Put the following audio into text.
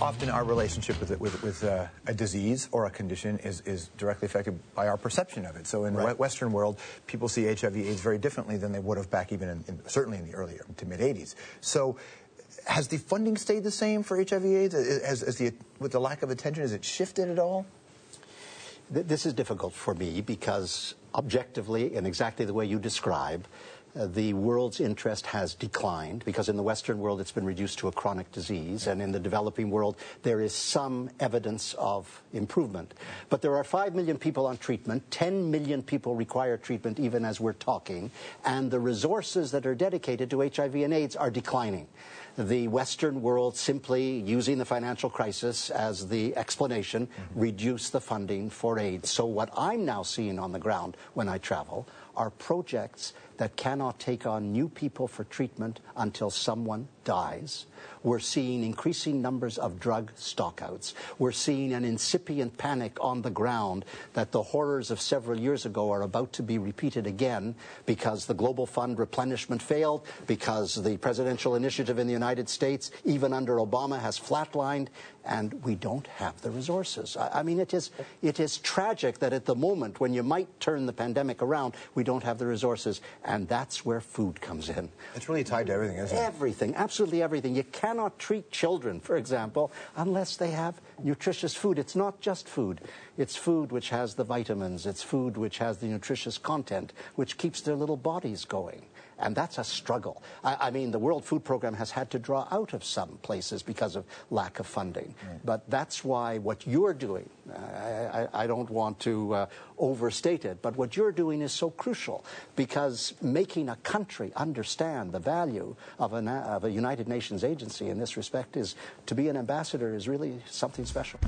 Often our relationship with a disease or a condition is directly affected by our perception of it. So in the Western world, people see HIV/AIDS very differently than they would have back even certainly in the earlier to mid-'80s. So has the funding stayed the same for HIV/AIDS? With the lack of attention, has it shifted at all? This is difficult for me because objectively, in exactly the way you describe, the world's interest has declined because in the Western world it's been reduced to a chronic disease, and in the developing world there is some evidence of improvement. But there are 5 million people on treatment, 10 million people require treatment even as we're talking, and the resources that are dedicated to HIV and AIDS are declining. The Western world, simply using the financial crisis as the explanation, reduced the funding for AIDS. So what I'm now seeing on the ground when I travel are projects that cannot take on new people for treatment until someone dies. We're seeing increasing numbers of drug stockouts. We're seeing an incipient panic on the ground that the horrors of several years ago are about to be repeated again because the Global Fund replenishment failed, because the presidential initiative in the United States, even under Obama, has flatlined, and we don't have the resources. I mean, it is tragic that at the moment when you might turn the pandemic around, we don't have the resources, and that's where food comes in. It's really tied to everything, isn't it? Everything, absolutely everything. You cannot treat children, for example, unless they have nutritious food. It's not just food. It's food which has the vitamins. It's food which has the nutritious content, which keeps their little bodies going. And that's a struggle. I mean, the World Food Program has had to draw out of some places because of lack of funding. But that's why what you're doing, I don't want to overstate it, but what you're doing is so crucial, because making a country understand the value of a United Nations agency in this respect is, to be an ambassador is really something special.